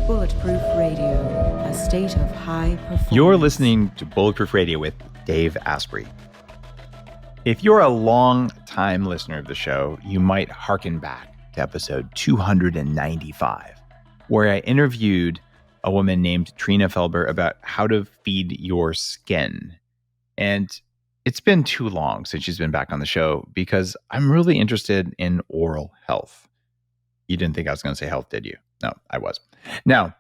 Bulletproof Radio, a state of high performance. You're listening to Bulletproof Radio with Dave Asprey. If you're a long-time listener of the show, you might hearken back to episode 295, where I interviewed a woman named Trina Felber about how to feed your skin. And it's been too long since she's been back on the show because I'm really interested in oral health. You didn't think I was going to say health, did you? No, I was. Now,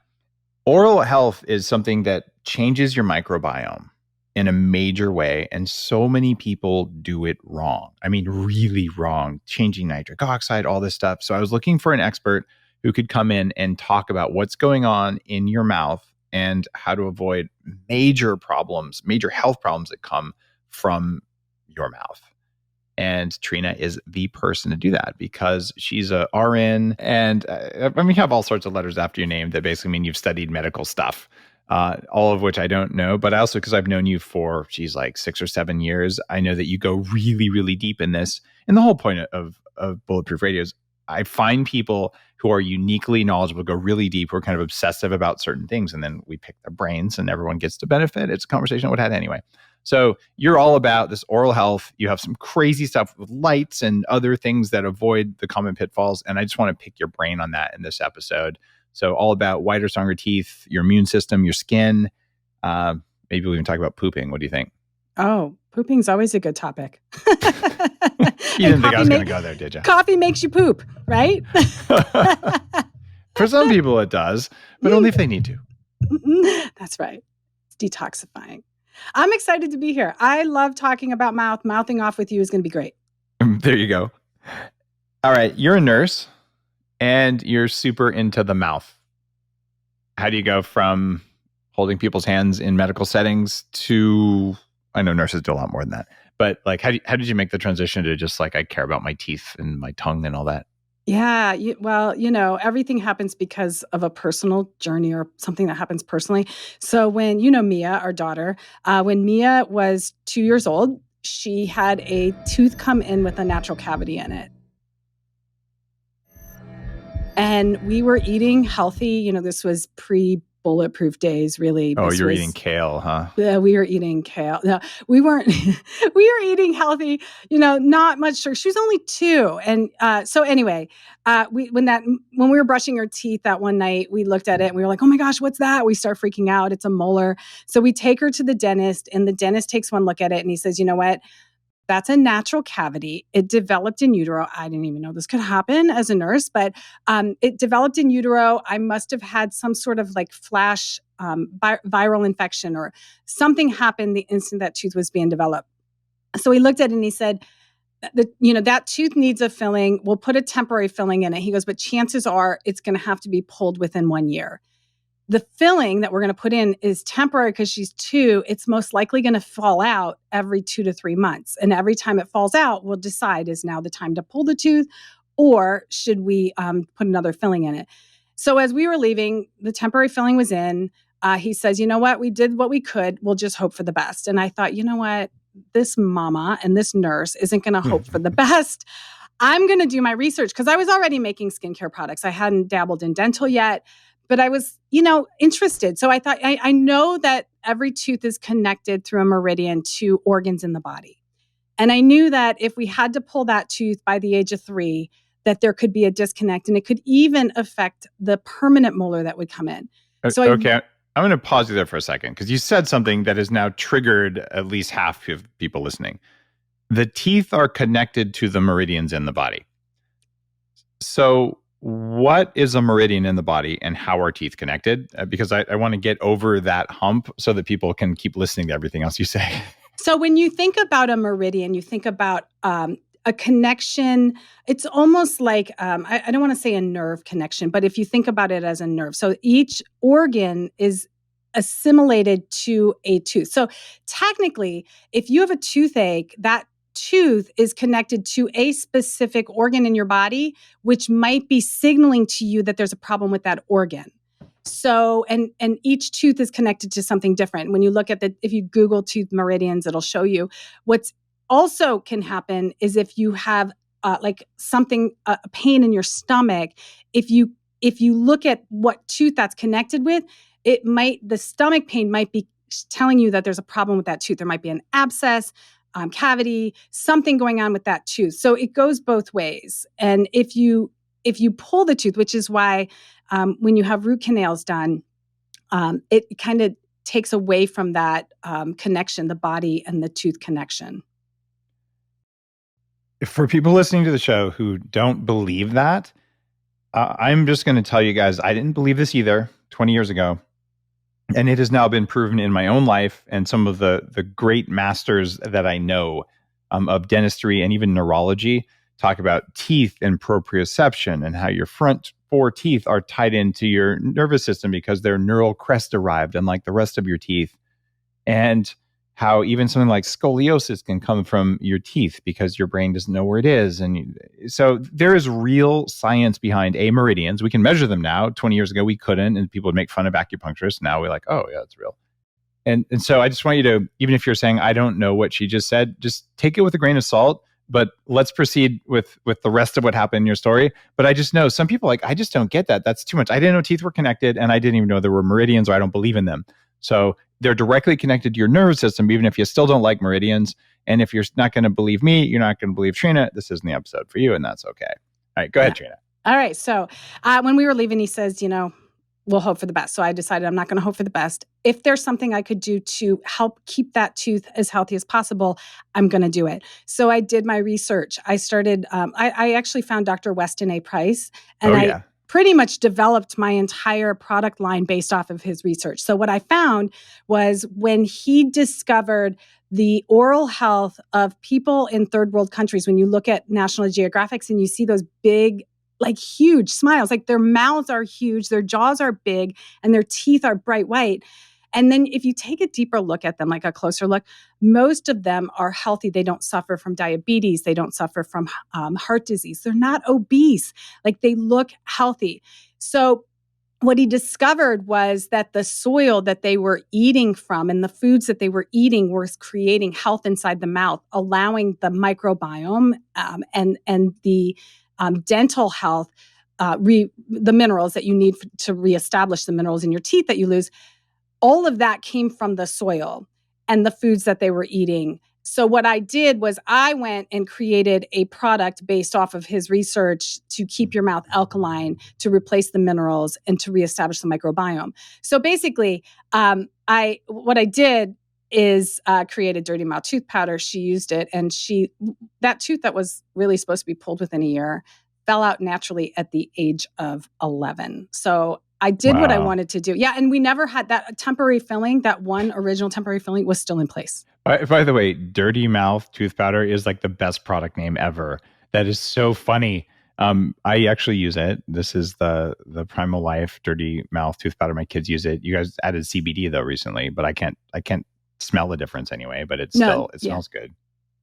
oral health is something that changes your microbiome in a major way, and so many people do it wrong. I mean, really wrong, changing nitric oxide, all this stuff. So I was looking for an expert who could come in and talk about what's going on in your mouth and how to avoid major problems, major health problems that come from your mouth. And Trina is the person to do that because she's a RN, and you have all sorts of letters after your name that basically mean you've studied medical stuff, all of which I don't know. But also because I've known you for, like 6 or 7 years, I know that you go really, really deep in this. And the whole point of Bulletproof Radio is I find people who are uniquely knowledgeable, go really deep, who are kind of obsessive about certain things, and then we pick their brains and everyone gets to benefit. It's a conversation I would have had anyway. So you're all about this oral health. You have some crazy stuff with lights and other things that avoid the common pitfalls. And I just want to pick your brain on that in this episode. So all about whiter, stronger teeth, your immune system, your skin. Maybe we'll even talk about pooping. What do you think? Oh, pooping's always a good topic. You didn't think I was going to go there, did you? Coffee makes you poop, right? For some people it does, but only if they need to. That's right. It's detoxifying. I'm excited to be here. I love talking about mouth. Mouthing off with you is going to be great. There you go. All right. You're a nurse and you're super into the mouth. How do you go from holding people's hands in medical settings to, I know nurses do a lot more than that, but like, how did you make the transition to just like, I care about my teeth and my tongue and all that? Yeah. Everything happens because of a personal journey or something that happens personally. So when, Mia, our daughter, when Mia was 2 years old, she had a tooth come in with a natural cavity in it. And we were eating healthy. This was pre-Bulletproof days, really. Oh, you're eating kale, huh? Yeah, we were eating kale. No, we weren't. We were eating healthy, not much sugar. She was only 2. And so anyway, when we were brushing her teeth that one night, we looked at it and we were like, oh my gosh, what's that? We start freaking out. It's a molar. So we take her to the dentist and the dentist takes one look at it and he says, you know what? That's a natural cavity. It developed in utero. I didn't even know this could happen as a nurse, but it developed in utero. I must have had some sort of like flash viral infection or something happened the instant that tooth was being developed. So he looked at it and he said, that tooth needs a filling. We'll put a temporary filling in it. He goes, but chances are it's going to have to be pulled within 1 year. The filling that we're going to put in is temporary because she's 2. It's most likely going to fall out every 2 to 3 months. And every time it falls out, we'll decide is now the time to pull the tooth or should we put another filling in it? So as we were leaving, the temporary filling was in. He says, you know what? We did what we could. We'll just hope for the best. And I thought, you know what? This mama and this nurse isn't going to hope for the best. I'm going to do my research because I was already making skincare products. I hadn't dabbled in dental yet. But I was, interested. So I thought, I know that every tooth is connected through a meridian to organs in the body. And I knew that if we had to pull that tooth by the age of 3, that there could be a disconnect and it could even affect the permanent molar that would come in. So okay, I'm going to pause you there for a second because you said something that has now triggered at least half of people listening. The teeth are connected to the meridians in the body. So what is a meridian in the body and how are teeth connected? Because I want to get over that hump so that people can keep listening to everything else you say. So when you think about a meridian, you think about a connection. It's almost like, I don't want to say a nerve connection, but if you think about it as a nerve. So each organ is assimilated to a tooth. So technically, if you have a toothache, that tooth is connected to a specific organ in your body, which might be signaling to you that there's a problem with that organ. So, and each tooth is connected to something different. When you look at if you Google tooth meridians, it'll show you. What's also can happen is if you have like something, a pain in your stomach, if you if you look at what tooth that's connected with, the stomach pain might be telling you that there's a problem with that tooth. There might be an abscess, cavity, something going on with that tooth. So it goes both ways. And if you pull the tooth, which is why when you have root canals done, it kind of takes away from that connection, the body and the tooth connection. For people listening to the show who don't believe that, I'm just going to tell you guys, I didn't believe this either 20 years ago. And it has now been proven in my own life and some of the great masters that I know of dentistry and even neurology talk about teeth and proprioception and how your front 4 teeth are tied into your nervous system because they're neural crest derived, unlike the rest of your teeth. And how even something like scoliosis can come from your teeth because your brain doesn't know where it is. And so there is real science behind meridians. We can measure them now. 20 years ago, we couldn't, and people would make fun of acupuncturists. Now we're like, oh yeah, it's real. And so I just want you to, even if you're saying, I don't know what she just said, just take it with a grain of salt, but let's proceed with the rest of what happened in your story. But I just know some people I just don't get that. That's too much. I didn't know teeth were connected, and I didn't even know there were meridians, or I don't believe in them. So they're directly connected to your nervous system, even if you still don't like meridians. And if you're not going to believe me, you're not going to believe Trina, this isn't the episode for you, and that's okay. All right, go ahead, Trina. All right. So when we were leaving, he says, we'll hope for the best. So I decided I'm not going to hope for the best. If there's something I could do to help keep that tooth as healthy as possible, I'm going to do it. So I did my research. I started, I actually found Dr. Weston A. Price, and I pretty much developed my entire product line based off of his research. So what I found was when he discovered the oral health of people in third world countries, when you look at National Geographics and you see those big, huge smiles, their mouths are huge, their jaws are big, and their teeth are bright white. And then if you take a deeper look at them, a closer look, most of them are healthy. They don't suffer from diabetes. They don't suffer from heart disease. They're not obese. They look healthy. So what he discovered was that the soil that they were eating from and the foods that they were eating was creating health inside the mouth, allowing the microbiome and the dental health, the minerals that you need to reestablish the minerals in your teeth that you lose. All of that came from the soil and the foods that they were eating. So what I did was I went and created a product based off of his research to keep your mouth alkaline, to replace the minerals, and to reestablish the microbiome. So basically, what I did is created Dirty Mouth tooth powder. She used it, and that tooth that was really supposed to be pulled within a year fell out naturally at the age of 11. So I did what I wanted to do. Yeah, and we never had that temporary filling. That one original temporary filling was still in place. By the way, Dirty Mouth tooth powder is the best product name ever. That is so funny. I actually use it. This is the Primal Life Dirty Mouth tooth powder. My kids use it. You guys added CBD though recently, but I can't smell the difference anyway. But it smells good.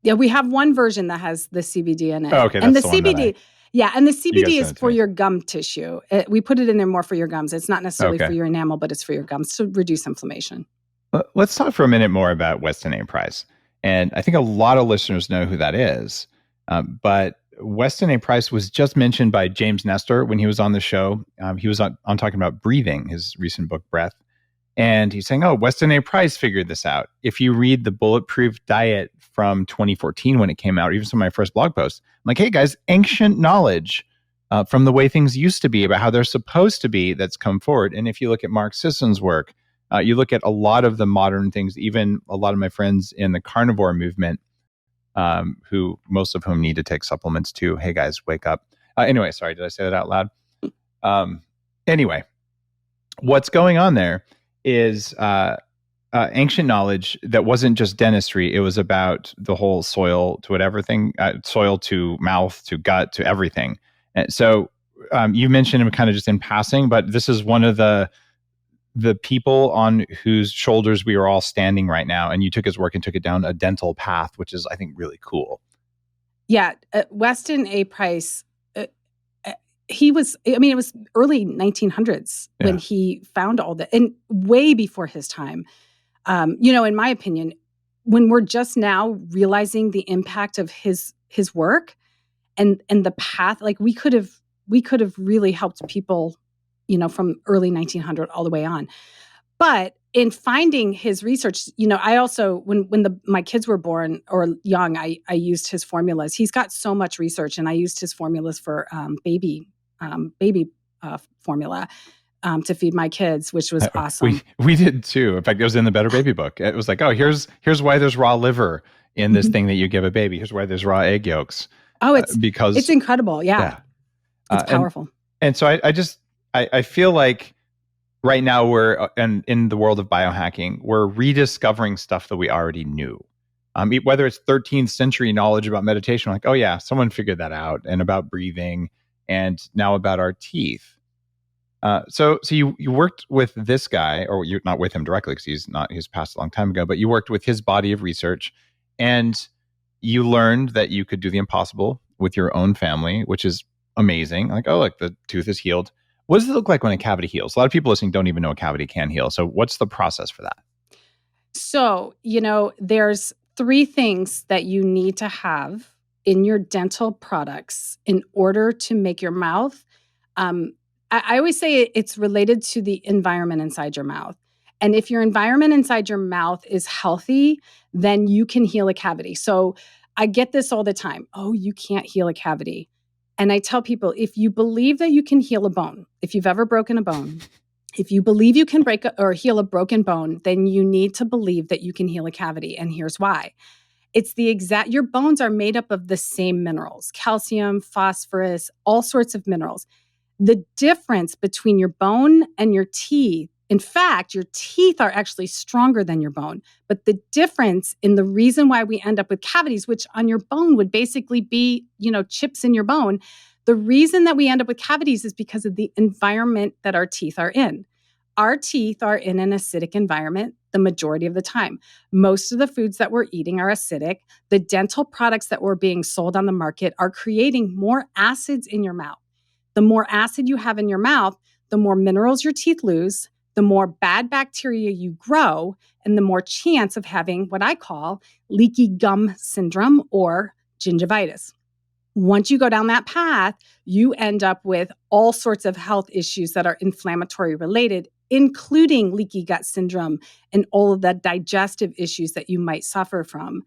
Yeah, we have one version that has the CBD in it. Oh, okay, that's the CBD. And the CBD is for your gum tissue. We put it in there more for your gums. It's not necessarily for your enamel, but it's for your gums to reduce inflammation. Let's talk for a minute more about Weston A. Price. And I think a lot of listeners know who that is. But Weston A. Price was just mentioned by James Nestor when he was on the show. He was on talking about breathing, his recent book, Breath. And he's saying, Weston A. Price figured this out. If you read the Bulletproof Diet from 2014 when it came out, or even some of my first blog posts, I'm like, hey guys, ancient knowledge from the way things used to be about how they're supposed to be that's come forward. And if you look at Mark Sisson's work, you look at a lot of the modern things, even a lot of my friends in the carnivore movement, who most of whom need to take supplements too. Hey guys, wake up. Anyway, sorry, did I say that out loud? Anyway, what's going on there is ancient knowledge that wasn't just dentistry. It was about the whole soil to whatever thing, soil to mouth to gut to everything. And so you mentioned him kind of just in passing, but this is one of the people on whose shoulders we are all standing right now. And you took his work and took it down a dental path, which is, I think, really cool. Yeah. Weston A. Price, it was early 1900s when he found all that, and way before his time. In my opinion, when we're just now realizing the impact of his work and the path, we could have really helped people from early 1900 all the way on. But in finding his research, I also, when my kids were born or young, I used his formulas. He's got so much research, and I used his formulas for baby formula to feed my kids, which was awesome. We did too. In fact, it was in the Better Baby book. It was like, oh, here's why there's raw liver in this thing that you give a baby. Here's why there's raw egg yolks. Oh, it's incredible. Yeah. It's powerful. And so I feel like right now we're in the world of biohacking, we're rediscovering stuff that we already knew. Whether it's 13th century knowledge about meditation, like, oh yeah, someone figured that out, and about breathing, and now about our teeth. So you worked with this guy, or you're not with him directly because he's passed a long time ago, but you worked with his body of research, and you learned that you could do the impossible with your own family, which is amazing. Like, oh, look, the tooth is healed. What does it look like when a cavity heals? A lot of people listening don't even know a cavity can heal. So what's the process for that? So, there's 3 things that you need to have in your dental products in order to make your mouth. I always say it's related to the environment inside your mouth. And if your environment inside your mouth is healthy, then you can heal a cavity. So I get this all the time. Oh, you can't heal a cavity. And I tell people, if you believe that you can heal a bone, if you've ever broken a bone, if you believe you can break or heal a broken bone, then you need to believe that you can heal a cavity. And here's why. It's your bones are made up of the same minerals, calcium, phosphorus, all sorts of minerals. The difference between your bone and your teeth, in fact, your teeth are actually stronger than your bone. But the difference in the reason why we end up with cavities, which on your bone would basically be, chips in your bone, the reason that we end up with cavities is because of the environment that our teeth are in. Our teeth are in an acidic environment the majority of the time. Most of the foods that we're eating are acidic. The dental products that were being sold on the market are creating more acids in your mouth. The more acid you have in your mouth, the more minerals your teeth lose, the more bad bacteria you grow, and the more chance of having what I call leaky gum syndrome or gingivitis. Once you go down that path, you end up with all sorts of health issues that are inflammatory related, including leaky gut syndrome and all of the digestive issues that you might suffer from.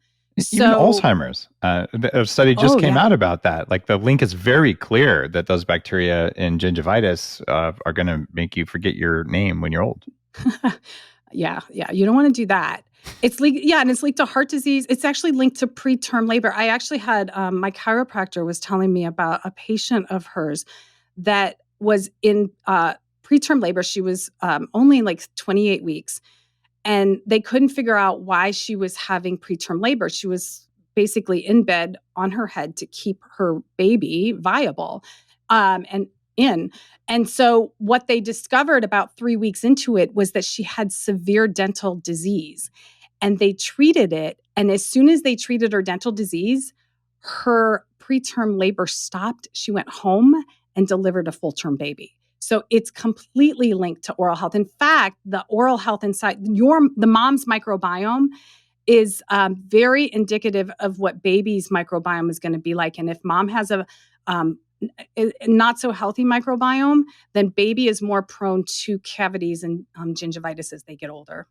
Even Alzheimer's. A study just came out about that. Like, the link is very clear that those bacteria in gingivitis are going to make you forget your name when you're old. Yeah. You don't want to do that. It's and it's linked to heart disease. It's actually linked to preterm labor. I actually had my chiropractor was telling me about a patient of hers that was in preterm labor. She was only like 28 weeks. And they couldn't figure out why she was having preterm labor. She was basically in bed on her head to keep her baby viable and in. And so what they discovered about 3 weeks into it was that she had severe dental disease. And they treated it. And as soon as they treated her dental disease, her preterm labor stopped. She went home and delivered a full-term baby. So it's completely linked to oral health. In fact, the oral health inside the mom's microbiome is very indicative of what baby's microbiome is going to be like. And if mom has a not so healthy microbiome, then baby is more prone to cavities and gingivitis as they get older.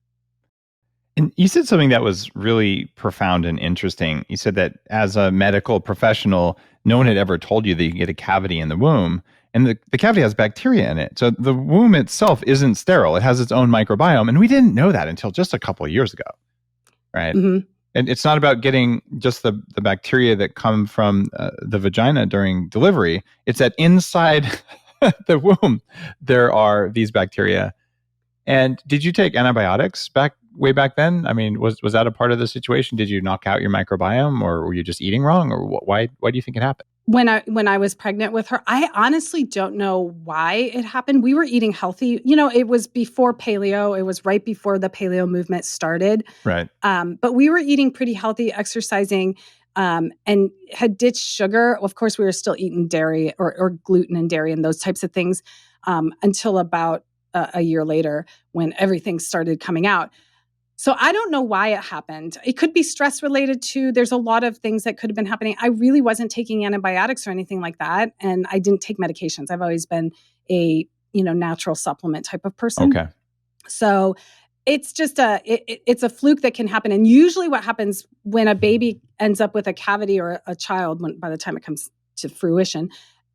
And you said something that was really profound and interesting. You said that as a medical professional, no one had ever told you that you get a cavity in the womb. And the cavity has bacteria in it. So the womb itself isn't sterile. It has its own microbiome. And we didn't know that until just a couple of years ago. Right. Mm-hmm. And it's not about getting just the bacteria that come from the vagina during delivery. It's that inside the womb, there are these bacteria. And did you take antibiotics way back then? I mean, was that a part of the situation? Did you knock out your microbiome, or were you just eating wrong? Or why do you think it happened? When I was pregnant with her, I honestly don't know why it happened. We were eating healthy. It was before paleo. It was right before the paleo movement started. Right. But we were eating pretty healthy, exercising, and had ditched sugar. Of course, we were still eating dairy or gluten and dairy and those types of things until about a year later when everything started coming out. So I don't know why it happened. It could be stress related too. There's a lot of things that could have been happening. I really wasn't taking antibiotics or anything like that. And I didn't take medications. I've always been a natural supplement type of person. Okay. So it's just it's a fluke that can happen. And usually what happens when a baby ends up with a cavity or a child, by the time it comes to fruition,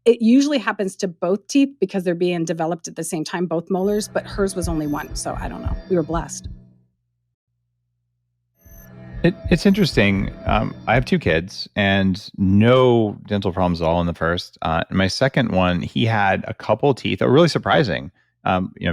it usually happens to both teeth because they're being developed at the same time, both molars, but hers was only one. So I don't know. We were blessed. It's interesting. I have 2 kids and no dental problems at all in the first. My second one, he had a couple teeth that were really surprising.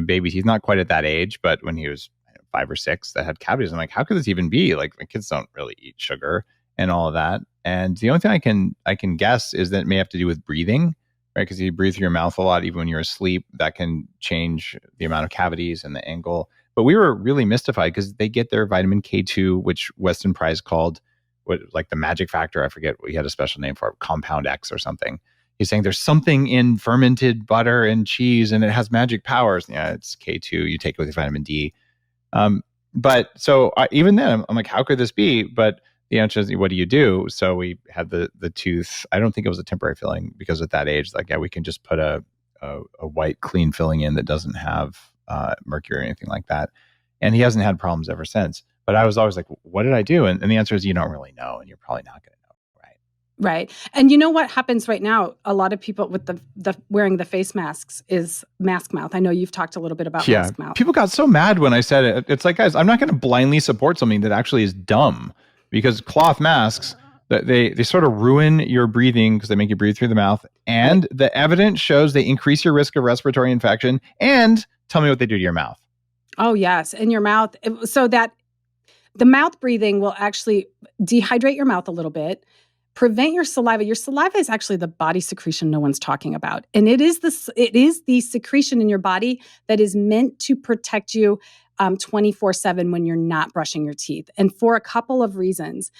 Baby teeth, not quite at that age, but when he was 5 or 6, that had cavities. I'm like, how could this even be? Like, my kids don't really eat sugar and all of that. And the only thing I can guess is that it may have to do with breathing, right? Because you breathe through your mouth a lot, even when you're asleep, that can change the amount of cavities and the angle. But we were really mystified because they get their vitamin K2, which Weston Price called like the magic factor. I forget what he had a special name for it, compound X or something. He's saying there's something in fermented butter and cheese and it has magic powers. Yeah, it's K2. You take it with your vitamin D. But so even then, I'm like, how could this be? But the answer is, what do you do? So we had the tooth. I don't think it was a temporary filling because at that age, like, yeah, we can just put a white clean filling in that doesn't have mercury or anything like that. And he hasn't had problems ever since. But I was always like, what did I do? And the answer is, you don't really know, and you're probably not going to know, right? Right. And you know what happens right now? A lot of people with the wearing the face masks is mask mouth. I know you've talked a little bit about mask mouth. People got so mad when I said it. It's like, guys, I'm not going to blindly support something that actually is dumb, because cloth masks, they sort of ruin your breathing because they make you breathe through the mouth. And the evidence shows they increase your risk of respiratory infection. And tell me what they do to your mouth. Oh, yes. In your mouth. So that the mouth breathing will actually dehydrate your mouth a little bit, prevent your saliva. Your saliva is actually the body secretion no one's talking about. And it is the secretion in your body that is meant to protect you 24/7 when you're not brushing your teeth. And for a couple of reasons.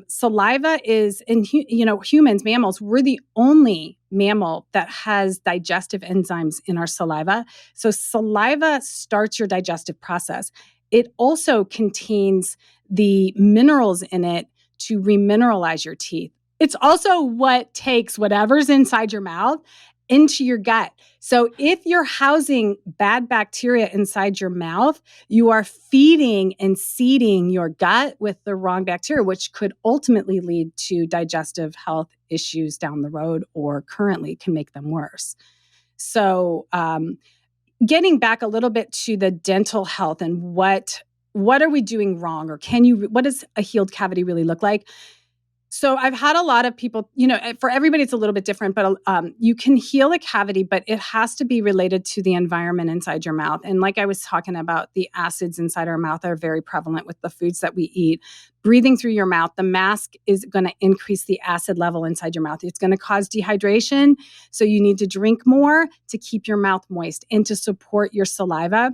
Saliva is, in humans, mammals, we're the only mammal that has digestive enzymes in our saliva. So saliva starts your digestive process. It also contains the minerals in it to remineralize your teeth. It's also what takes whatever's inside your mouth into your gut. So if you're housing bad bacteria inside your mouth, you are feeding and seeding your gut with the wrong bacteria, which could ultimately lead to digestive health issues down the road, or currently can make them worse. So getting back a little bit to the dental health and what are we doing wrong, or what does a healed cavity really look like? So I've had a lot of people, for everybody it's a little bit different, but you can heal a cavity, but it has to be related to the environment inside your mouth. And like I was talking about, the acids inside our mouth are very prevalent with the foods that we eat. Breathing through your mouth, the mask is going to increase the acid level inside your mouth. It's going to cause dehydration. So you need to drink more to keep your mouth moist and to support your saliva.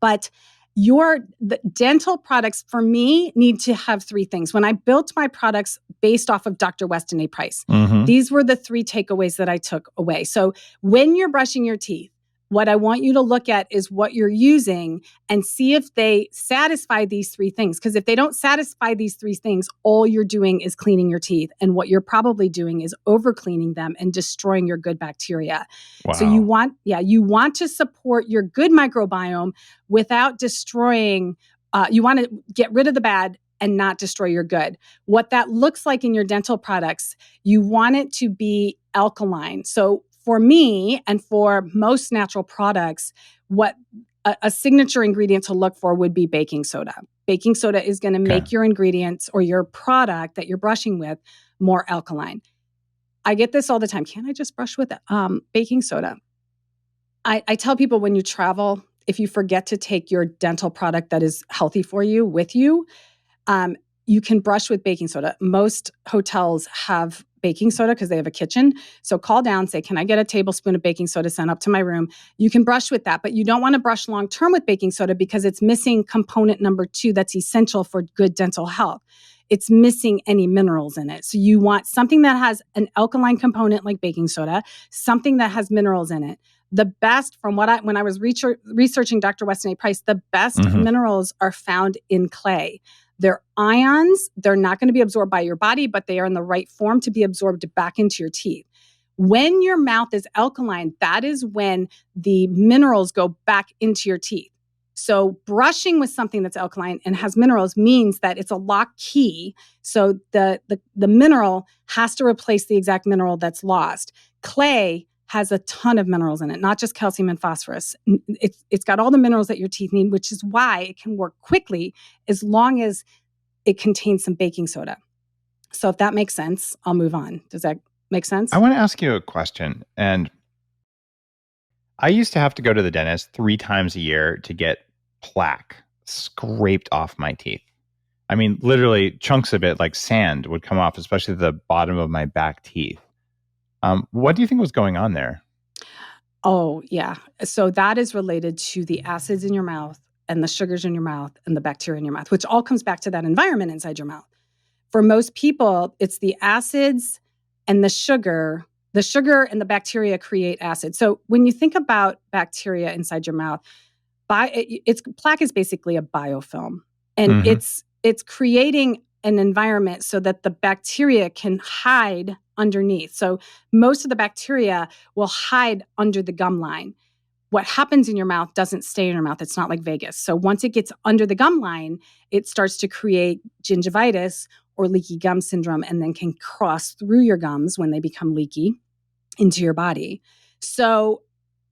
But the dental products, for me, need to have 3 things. When I built my products based off of Dr. Weston A Price, these were the 3 takeaways that I took away. So when you're brushing your teeth, what I want you to look at is what you're using and see if they satisfy these 3 things. Because if they don't satisfy these 3 things, all you're doing is cleaning your teeth. And what you're probably doing is over cleaning them and destroying your good bacteria. Wow. So you want to support your good microbiome without destroying, you want to get rid of the bad and not destroy your good. What that looks like in your dental products, you want it to be alkaline. So for me and for most natural products, what a signature ingredient to look for would be baking soda. Baking soda is going to make your ingredients or your product that you're brushing with more alkaline. I get this all the time. Can't I just brush with baking soda? I tell people, when you travel, if you forget to take your dental product that is healthy for you with you, you can brush with baking soda. Most hotels have baking soda because they have a kitchen. So call down, say, can I get a tablespoon of baking soda sent up to my room? You can brush with that, but you don't want to brush long-term with baking soda because it's missing component number 2 that's essential for good dental health. It's missing any minerals in it. So you want something that has an alkaline component like baking soda, something that has minerals in it. The best, from when I was researching Dr. Weston A Price, the best minerals are found in clay. They're ions. They're not going to be absorbed by your body, but they are in the right form to be absorbed back into your teeth. When your mouth is alkaline, that is when the minerals go back into your teeth. So brushing with something that's alkaline and has minerals means that it's a lock key. So the mineral has to replace the exact mineral that's lost. Clay has a ton of minerals in it, not just calcium and phosphorus. It's got all the minerals that your teeth need, which is why it can work quickly as long as it contains some baking soda. So if that makes sense, I'll move on. Does that make sense? I want to ask you a question. And I used to have to go to the dentist 3 times a year to get plaque scraped off my teeth. I mean, literally chunks of it, like sand, would come off, especially the bottom of my back teeth. What do you think was going on there? Oh, yeah. So that is related to the acids in your mouth and the sugars in your mouth and the bacteria in your mouth, which all comes back to that environment inside your mouth. For most people, it's the acids and the sugar. The sugar and the bacteria create acid. So when you think about bacteria inside your mouth, plaque is basically a biofilm, and it's creating an environment so that the bacteria can hide underneath. So most of the bacteria will hide under the gum line. What happens in your mouth doesn't stay in your mouth. It's not like Vegas. So once it gets under the gum line, it starts to create gingivitis or leaky gum syndrome, and then can cross through your gums when they become leaky into your body. So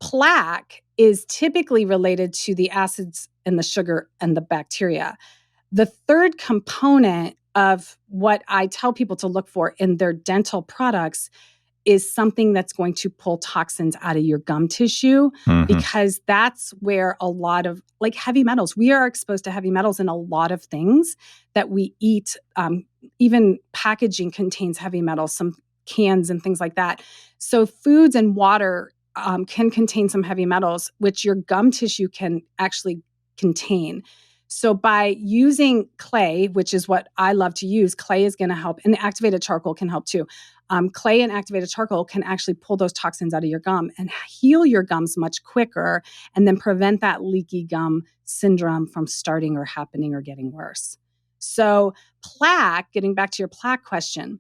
plaque is typically related to the acids and the sugar and the bacteria. The third component of what I tell people to look for in their dental products is something that's going to pull toxins out of your gum tissue, because that's where a lot of like heavy metals, we are exposed to heavy metals in a lot of things that we eat. Even packaging contains heavy metals, some cans and things like that. So foods and water can contain some heavy metals, which your gum tissue can actually contain. So by using clay, which is what I love to use, clay is going to help, and activated charcoal can help too. Clay and activated charcoal can actually pull those toxins out of your gum and heal your gums much quicker, and then prevent that leaky gum syndrome from starting or happening or getting worse. So plaque, getting back to your plaque question,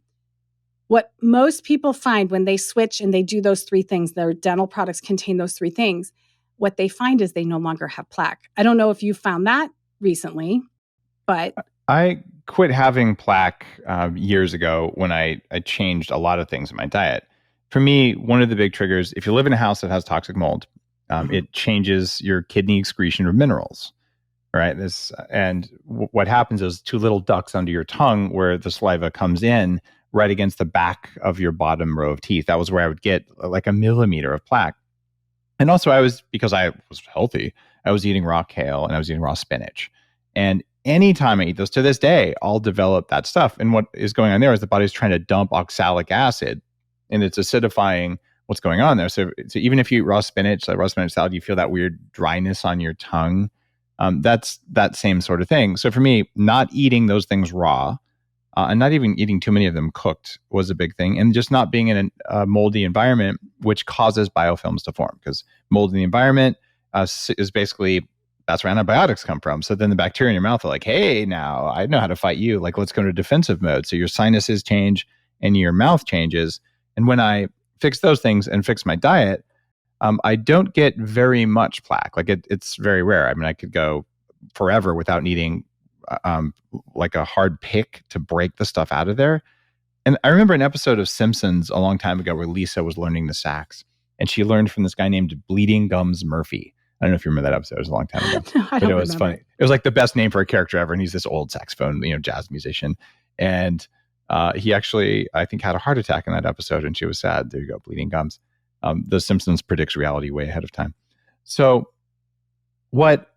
what most people find when they switch and they do those 3 things, their dental products contain those 3 things, what they find is they no longer have plaque. I don't know if you found that recently, but I quit having plaque years ago when I changed a lot of things in my diet. For me, one of the big triggers, if you live in a house that has toxic mold, it changes your kidney excretion of minerals, right? What happens is 2 little ducts under your tongue where the saliva comes in right against the back of your bottom row of teeth. That was where I would get like a millimeter of plaque. And also because I was healthy, I was eating raw kale and I was eating raw spinach. And anytime I eat those to this day, I'll develop that stuff. And what is going on there is the body's trying to dump oxalic acid, and it's acidifying what's going on there. So even if you eat raw spinach, like raw spinach salad, you feel that weird dryness on your tongue. That's that same sort of thing. So for me, not eating those things raw, and not even eating too many of them cooked was a big thing. And just not being in a moldy environment, which causes biofilms to form, because mold in the environment is basically, that's where antibiotics come from. So then the bacteria in your mouth are like, hey, now I know how to fight you. Like, let's go into defensive mode. So your sinuses change and your mouth changes. And when I fix those things and fix my diet, I don't get very much plaque. Like it's very rare. I mean, I could go forever without needing like a hard pick to break the stuff out of there. And I remember an episode of Simpsons a long time ago where Lisa was learning the sax, and she learned from this guy named Bleeding Gums Murphy. I don't know if you remember that episode. It was a long time ago. No, but it was funny. It was like the best name for a character ever. And he's this old saxophone, jazz musician. And he actually, I think, had a heart attack in that episode, and she was sad. There you go, bleeding gums. The Simpsons predicts reality way ahead of time. So what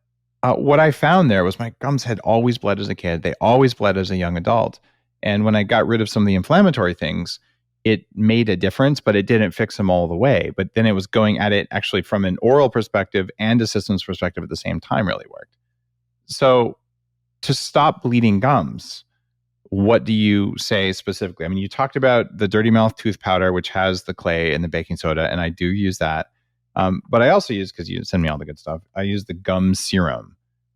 I found there was my gums had always bled as a kid. They always bled as a young adult. And when I got rid of some of the inflammatory things, it made a difference, but it didn't fix them all the way. But then it was going at it actually from an oral perspective and a systems perspective at the same time really worked. So to stop bleeding gums, what do you say specifically? I mean, you talked about the Dirty Mouth tooth powder, which has the clay and the baking soda, and I do use that. But I also use, because you send me all the good stuff, I use the gum serum.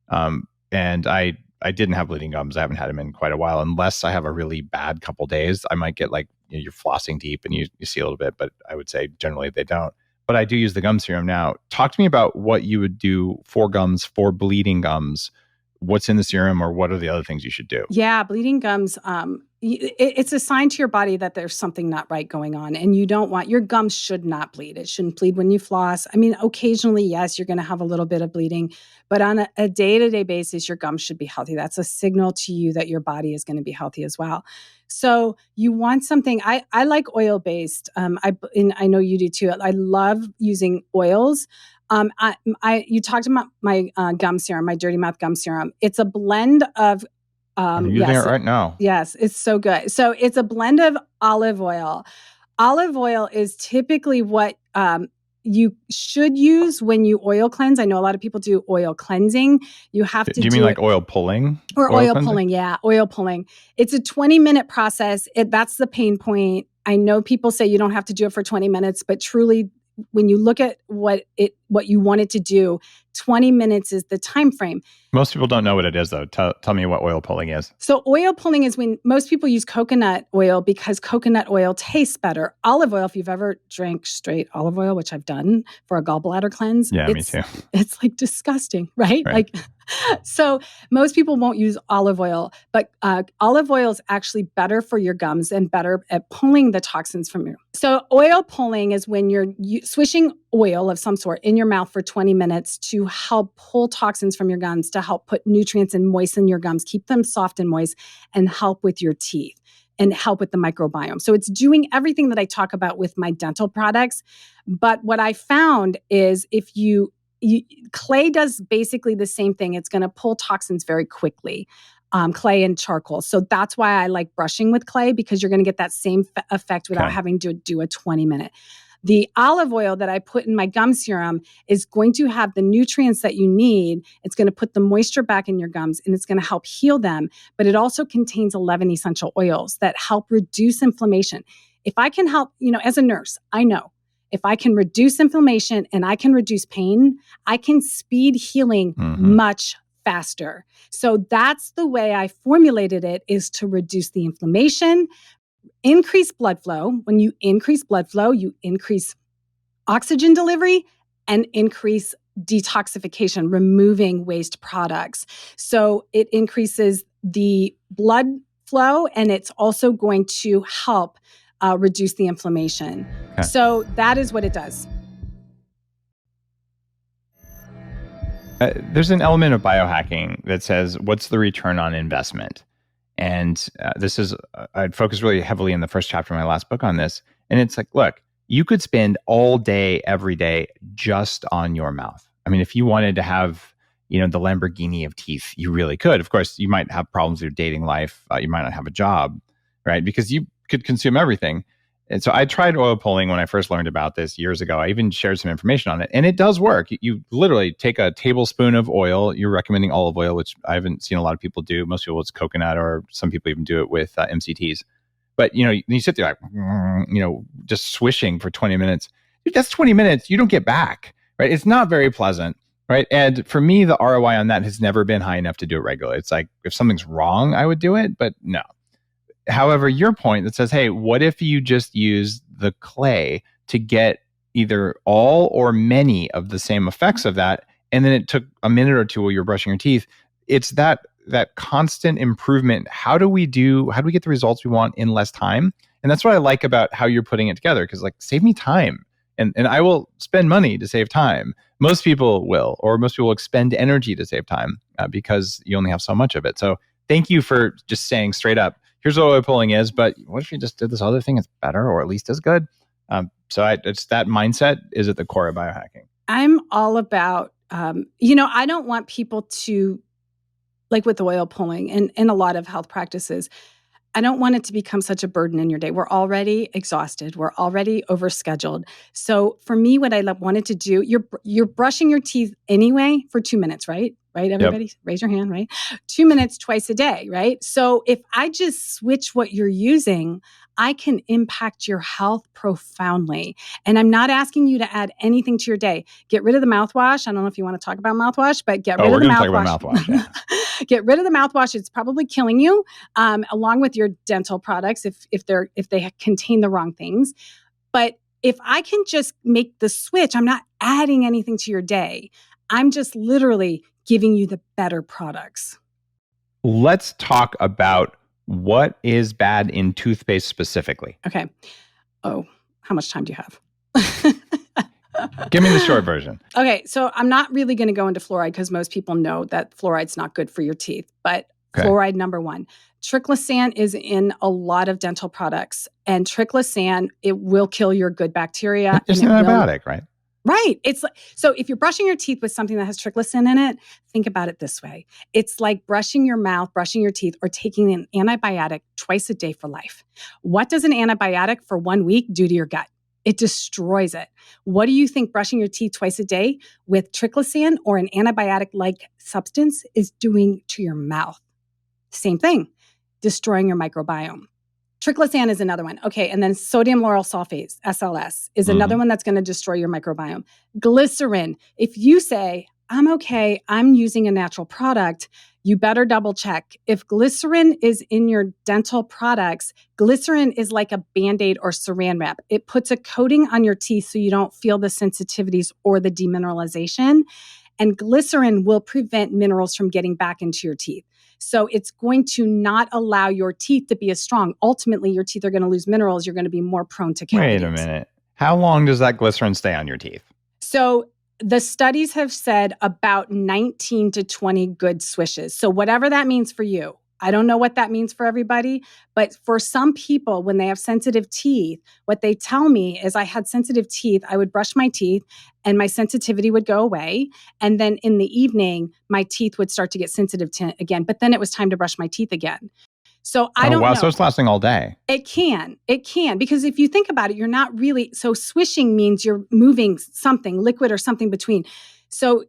And I didn't have bleeding gums. I haven't had them in quite a while. Unless I have a really bad couple days, I might get like, you're flossing deep and you see a little bit, but I would say generally they don't. But I do use the gum serum now. Talk to me about what you would do for gums, for bleeding gums. What's in the serum, or what are the other things you should do? Yeah, bleeding gums, it's a sign to your body that there's something not right going on, and you don't want, your gums should not bleed. It shouldn't bleed when you floss. I mean, occasionally, yes, you're going to have a little bit of bleeding, but on a day-to-day basis, your gums should be healthy. That's a signal to you that your body is going to be healthy as well. So you want something, I like oil-based. I know you do too. I love using oils. You talked about my gum serum, my Dirty Mouth gum serum. It's a blend of, I'm using it right now. yes, it's so good. So it's a blend of olive oil. Olive oil is typically what you should use when you oil cleanse. I know a lot of people do oil cleansing. You have to do you mean like oil pulling? Or oil pulling, yeah, oil pulling. It's a 20-minute process. That's the pain point. I know people say you don't have to do it for 20 minutes, but truly, when you look at what you want it to do, 20 minutes is the time frame. Most people don't know what it is, though. Tell me what oil pulling is. So oil pulling is when most people use coconut oil because coconut oil tastes better. Olive oil, if you've ever drank straight olive oil, which I've done for a gallbladder cleanse. Yeah, me too. It's like disgusting, right? Like, so most people won't use olive oil, but olive oil is actually better for your gums and better at pulling the toxins from you. So oil pulling is when you're swishing oil of some sort in your mouth for 20 minutes to help pull toxins from your gums, to help put nutrients and moisten your gums, keep them soft and moist, and help with your teeth and help with the microbiome. So it's doing everything that I talk about with my dental products. But what I found is if clay does basically the same thing. It's going to pull toxins very quickly, clay and charcoal. So that's why I like brushing with clay, because you're going to get that same effect without having to do a 20-minute. The olive oil that I put in my gum serum is going to have the nutrients that you need. It's going to put the moisture back in your gums, and it's going to help heal them. But it also contains 11 essential oils that help reduce inflammation. If I can help, as a nurse, I know if I can reduce inflammation and I can reduce pain, I can speed healing much faster. So that's the way I formulated it, is to reduce the inflammation, increase blood flow. When you increase blood flow, you increase oxygen delivery and increase detoxification, removing waste products. So it increases the blood flow, and it's also going to help reduce the inflammation. Okay. So that is what it does. There's an element of biohacking that says, what's the return on investment? And this is, I'd focus really heavily in the first chapter of my last book on this. And it's like, look, you could spend all day, every day, just on your mouth. I mean, if you wanted to have, the Lamborghini of teeth, you really could. Of course, you might have problems with your dating life. You might not have a job, right? Because you could consume everything. And so I tried oil pulling when I first learned about this years ago. I even shared some information on it, and it does work. You literally take a tablespoon of oil. You're recommending olive oil, which I haven't seen a lot of people do. Most people, it's coconut, or some people even do it with MCTs. But, you sit there like, just swishing for 20 minutes. Dude, that's 20 minutes you don't get back, right? It's not very pleasant, right? And for me, the ROI on that has never been high enough to do it regularly. It's like, if something's wrong, I would do it, but no. However, your point that says, hey, what if you just use the clay to get either all or many of the same effects of that, and then it took a minute or two while you're brushing your teeth? It's that constant improvement. How do we get the results we want in less time? And that's what I like about how you're putting it together, because save me time. And I will spend money to save time. Most people will, or most people will expend energy to save time because you only have so much of it. So thank you for just saying straight up, here's what oil pulling is, but what if you just did this other thing? It's better, or at least as good. It's that mindset is at the core of biohacking. I'm all about, I don't want people to, like with oil pulling and a lot of health practices, I don't want it to become such a burden in your day. We're already exhausted. We're already overscheduled. So for me, what I wanted to do, you're brushing your teeth anyway for 2 minutes, right? Right, everybody? Yep. Raise your hand, right? 2 minutes twice a day, right? So if I just switch what you're using, I can impact your health profoundly. And I'm not asking you to add anything to your day. Get rid of the mouthwash. I don't know if you want to talk about mouthwash, but get rid of the mouthwash. We're going to talk about mouthwash. Yeah. Get rid of the mouthwash. It's probably killing you, along with your dental products if they contain the wrong things. But if I can just make the switch, I'm not adding anything to your day. I'm just literally giving you the better products. Let's talk about what is bad in toothpaste specifically. Okay. Oh, how much time do you have? Give me the short version. Okay. So I'm not really going to go into fluoride because most people know that fluoride's not good for your teeth. But fluoride, number one. Triclosan is in a lot of dental products. And Triclosan, it will kill your good bacteria. It's an antibiotic, right? Right. It's like, so if you're brushing your teeth with something that has Triclosan in it, think about it this way. It's like brushing your mouth, brushing your teeth, or taking an antibiotic twice a day for life. What does an antibiotic for 1 week do to your gut? It destroys it. What do you think brushing your teeth twice a day with Triclosan or an antibiotic-like substance is doing to your mouth? Same thing, destroying your microbiome. Triclosan is another one. Okay, and then sodium lauryl sulfate, SLS, is another one that's going to destroy your microbiome. Glycerin, if you say, I'm okay, I'm using a natural product, you better double check. If glycerin is in your dental products, glycerin is like a Band-Aid or saran wrap. It puts a coating on your teeth so you don't feel the sensitivities or the demineralization. And glycerin will prevent minerals from getting back into your teeth. So it's going to not allow your teeth to be as strong. Ultimately, your teeth are going to lose minerals. You're going to be more prone to cavities. Wait a minute. How long does that glycerin stay on your teeth? So the studies have said about 19 to 20 good swishes. So whatever that means for you. I don't know what that means for everybody, but for some people, when they have sensitive teeth, what they tell me is I had sensitive teeth. I would brush my teeth and my sensitivity would go away. And then in the evening, my teeth would start to get sensitive again, but then it was time to brush my teeth again. So I don't know. So it's lasting all day. It can, because if you think about it, you're not really, so swishing means you're moving something, liquid or something between. So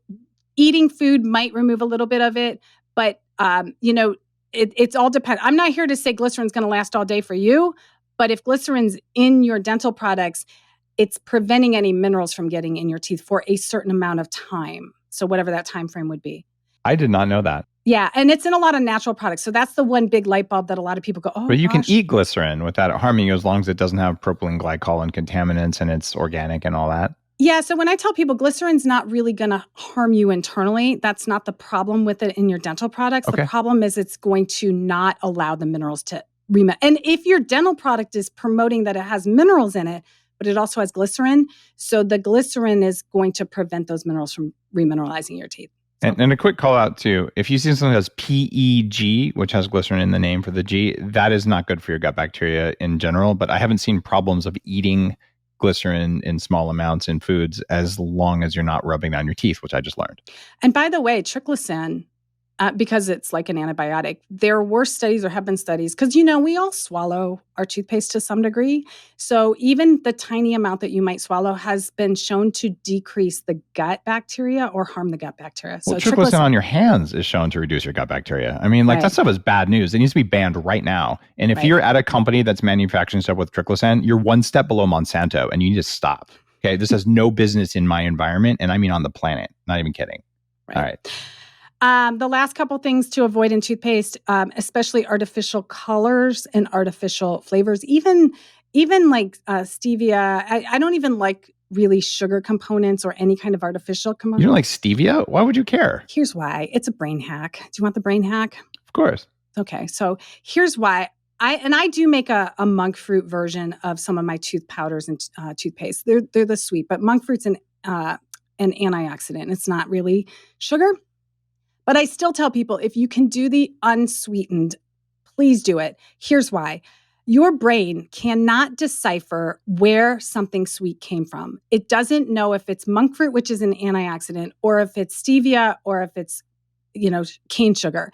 eating food might remove a little bit of it, but it's all depends. I'm not here to say glycerin's going to last all day for you, but if glycerin's in your dental products, it's preventing any minerals from getting in your teeth for a certain amount of time. So whatever that time frame would be. I did not know that. Yeah, and it's in a lot of natural products. So that's the one big light bulb that a lot of people go, oh, but you can eat glycerin without it harming you as long as it doesn't have propylene glycol and contaminants and it's organic and all that. Yeah, so when I tell people glycerin's not really going to harm you internally, that's not the problem with it in your dental products. Okay. The problem is it's going to not allow the minerals to and if your dental product is promoting that it has minerals in it, but it also has glycerin, so the glycerin is going to prevent those minerals from remineralizing your teeth. So. And a quick call out too, if you see something that has PEG, which has glycerin in the name for the G, that is not good for your gut bacteria in general, but I haven't seen problems of eating glycerin in small amounts in foods as long as you're not rubbing down your teeth, which I just learned. And by the way, Triclosan, because it's like an antibiotic, there were studies or have been studies, because, we all swallow our toothpaste to some degree. So even the tiny amount that you might swallow has been shown to decrease the gut bacteria or harm the gut bacteria. Well, so Triclosan on your hands is shown to reduce your gut bacteria. I mean, that stuff is bad news. It needs to be banned right now. And if you're at a company that's manufacturing stuff with Triclosan, you're one step below Monsanto and you need to stop. Okay, this has no business in my environment, and I mean on the planet. Not even kidding. Right. All right. The last couple things to avoid in toothpaste, especially artificial colors and artificial flavors, even like stevia. I don't even like really sugar components or any kind of artificial components. You don't like stevia? Why would you care? Here's why. It's a brain hack. Do you want the brain hack? Of course. Okay. So here's why. I do make a monk fruit version of some of my tooth powders and toothpaste. They're the sweet, but monk fruit's an antioxidant. It's not really sugar. But I still tell people, if you can do the unsweetened, please do it. Here's why. Your brain cannot decipher where something sweet came from. It doesn't know if it's monk fruit, which is an antioxidant, or if it's stevia, or if it's, cane sugar.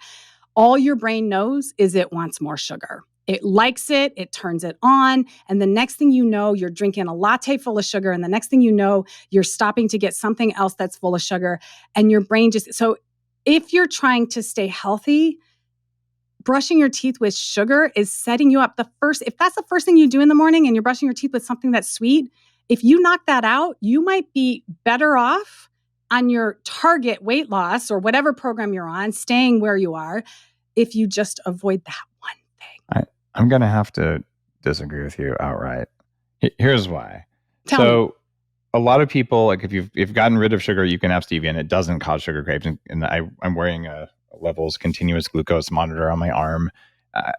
All your brain knows is it wants more sugar. It likes it, it turns it on, and the next thing you know, you're drinking a latte full of sugar, and the next thing you know, you're stopping to get something else that's full of sugar, and your brain just... So if you're trying to stay healthy, brushing your teeth with sugar is setting you up. If that's the first thing you do in the morning and you're brushing your teeth with something that's sweet, if you knock that out, you might be better off on your target weight loss or whatever program you're on, staying where you are, if you just avoid that one thing. I'm going to have to disagree with you outright. Here's why. Tell me. A lot of people, like if you've gotten rid of sugar, you can have stevia and it doesn't cause sugar cravings. And I'm wearing a levels continuous glucose monitor on my arm.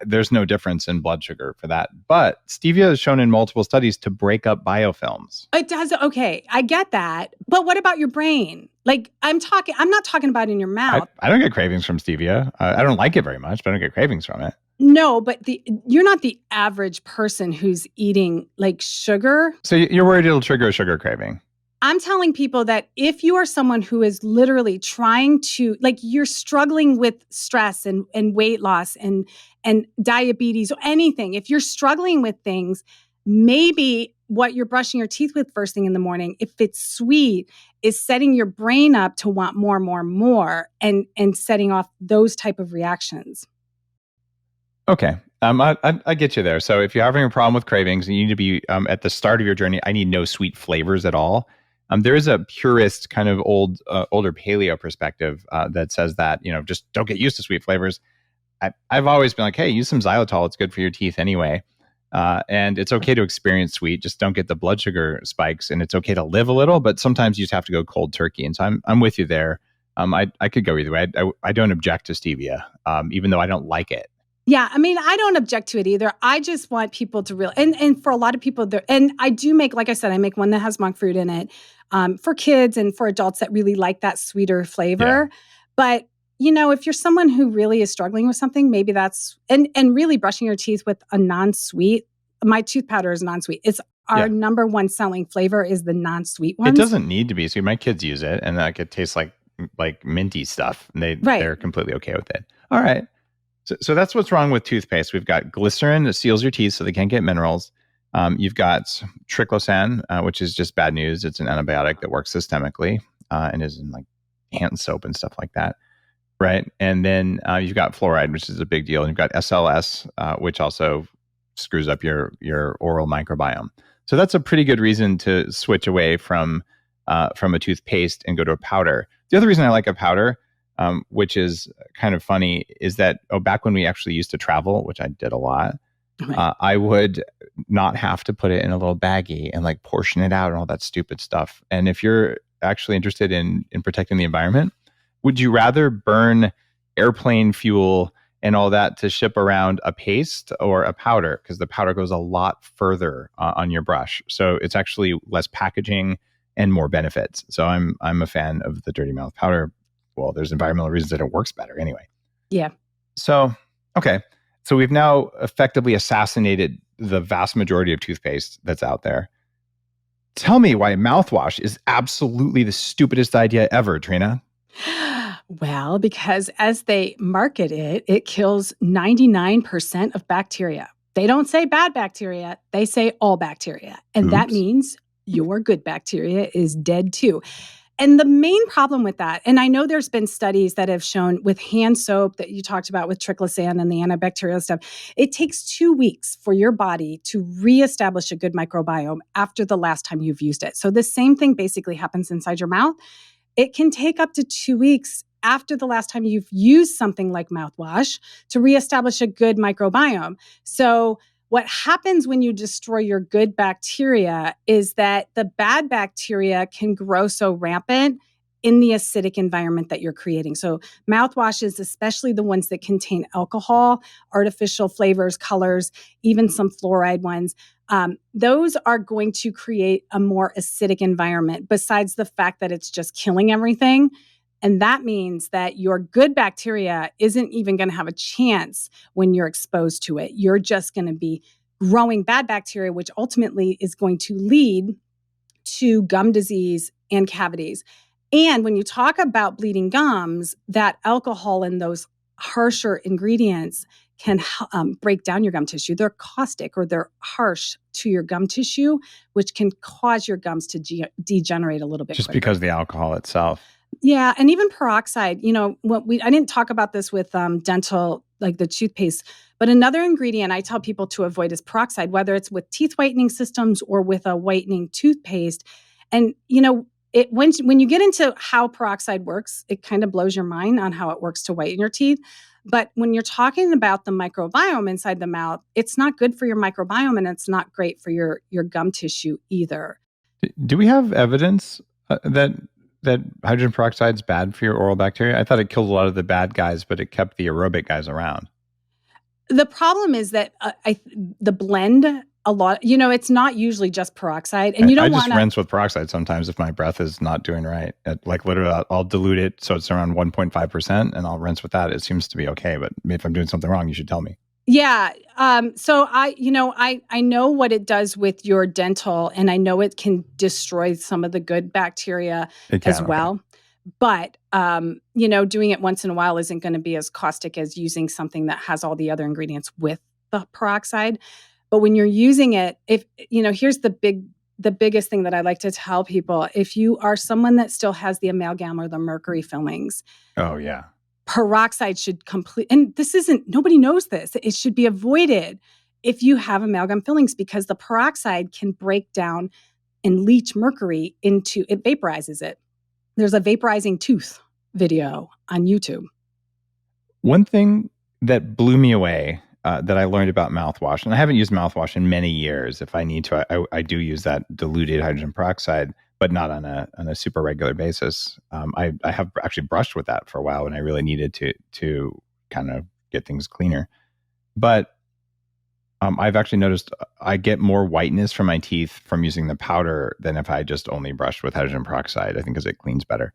There's no difference in blood sugar for that. But stevia is shown in multiple studies to break up biofilms. It does. Okay, I get that. But what about your brain? Like I'm not talking about in your mouth. I don't get cravings from stevia. I don't like it very much, but I don't get cravings from it. No, but you're not the average person who's eating like sugar. So you're worried it'll trigger a sugar craving? I'm telling people that if you are someone who is literally trying to, like you're struggling with stress and weight loss and diabetes or anything, if you're struggling with things, maybe what you're brushing your teeth with first thing in the morning, if it's sweet, is setting your brain up to want more, and setting off those type of reactions. Okay. I get you there. So if you're having a problem with cravings, you need to be at the start of your journey. I need no sweet flavors at all. There is a purist kind of older paleo perspective that says that, just don't get used to sweet flavors. I've always been like, hey, use some xylitol. It's good for your teeth anyway. And it's okay to experience sweet. Just don't get the blood sugar spikes. And it's okay to live a little, but sometimes you just have to go cold turkey. And so I'm with you there. I could go either way. I don't object to stevia, even though I don't like it. Yeah, I mean, I don't object to it either. I just want people to really, and for a lot of people, and I do make, like I said, I make one that has monk fruit in it for kids and for adults that really like that sweeter flavor. Yeah. But, if you're someone who really is struggling with something, maybe that's, and really brushing your teeth with a non-sweet, my tooth powder is non-sweet. It's our number one selling flavor is the non-sweet ones. It doesn't need to be. So my kids use it and it tastes like minty stuff. And they're completely okay with it. All right. So that's what's wrong with toothpaste. We've got glycerin that seals your teeth so they can't get minerals. You've got Triclosan, which is just bad news. It's an antibiotic that works systemically and is in like hand soap and stuff like that, right? And then you've got fluoride, which is a big deal. And you've got SLS, which also screws up your oral microbiome. So that's a pretty good reason to switch away from a toothpaste and go to a powder. The other reason I like a powder, which is kind of funny, is that back when we actually used to travel, which I did a lot, right. I would not have to put it in a little baggie and like portion it out and all that stupid stuff. And if you're actually interested in protecting the environment, would you rather burn airplane fuel and all that to ship around a paste or a powder? Because the powder goes a lot further on your brush. So it's actually less packaging and more benefits. So I'm a fan of the Dirty Mouth powder. Well, there's environmental reasons that it works better anyway. Yeah. So, okay. So we've now effectively assassinated the vast majority of toothpaste that's out there. Tell me why mouthwash is absolutely the stupidest idea ever, Trina. Well, because as they market it, it kills 99% of bacteria. They don't say bad bacteria. They say all bacteria. And that means your good bacteria is dead too. And the main problem with that, and I know there's been studies that have shown with hand soap that you talked about with Triclosan and the antibacterial stuff, it takes 2 weeks for your body to reestablish a good microbiome after the last time you've used it. So the same thing basically happens inside your mouth. It can take up to 2 weeks after the last time you've used something like mouthwash to reestablish a good microbiome. So what happens when you destroy your good bacteria is that the bad bacteria can grow so rampant in the acidic environment that you're creating. So mouthwashes, especially the ones that contain alcohol, artificial flavors, colors, even some fluoride ones, those are going to create a more acidic environment besides the fact that it's just killing everything. And that means that your good bacteria isn't even going to have a chance when you're exposed to it. You're just going to be growing bad bacteria, which ultimately is going to lead to gum disease and cavities. And when you talk about bleeding gums, that alcohol and those harsher ingredients can break down your gum tissue. They're caustic or they're harsh to your gum tissue, which can cause your gums to degenerate a little bit. Just quicker. Because of the alcohol itself. Yeah, and even peroxide. I didn't talk about this with dental like the toothpaste. But another ingredient I tell people to avoid is peroxide, whether it's with teeth whitening systems or with a whitening toothpaste. And, when you get into how peroxide works, it kind of blows your mind on how it works to whiten your teeth. But when you're talking about the microbiome inside the mouth, it's not good for your microbiome, and it's not great for your gum tissue either. Do we have evidence that hydrogen peroxide is bad for your oral bacteria? I thought it killed a lot of the bad guys, but it kept the aerobic guys around. The problem is that the blend a lot, it's not usually just peroxide, and you don't want to. I just rinse with peroxide sometimes if my breath is not doing right. Like literally, I'll dilute it so it's around 1.5%, and I'll rinse with that. It seems to be okay, but if I'm doing something wrong, you should tell me. Yeah. So I know what it does with your dental, and I know it can destroy some of the good bacteria as well. Okay. But, doing it once in a while isn't going to be as caustic as using something that has all the other ingredients with the peroxide. But when you're using it, here's the biggest thing that I like to tell people. If you are someone that still has the amalgam or the mercury fillings. Oh, yeah. Peroxide should and nobody knows this. It should be avoided if you have amalgam fillings, because the peroxide can break down and leach mercury it vaporizes it. There's a vaporizing tooth video on YouTube. One thing that blew me away that I learned about mouthwash, and I haven't used mouthwash in many years. If I need to, I do use that diluted hydrogen peroxide, but not on a super regular basis. I have actually brushed with that for a while when I really needed to kind of get things cleaner. But I've actually noticed I get more whiteness from my teeth from using the powder than if I just only brushed with hydrogen peroxide, I think, because it cleans better.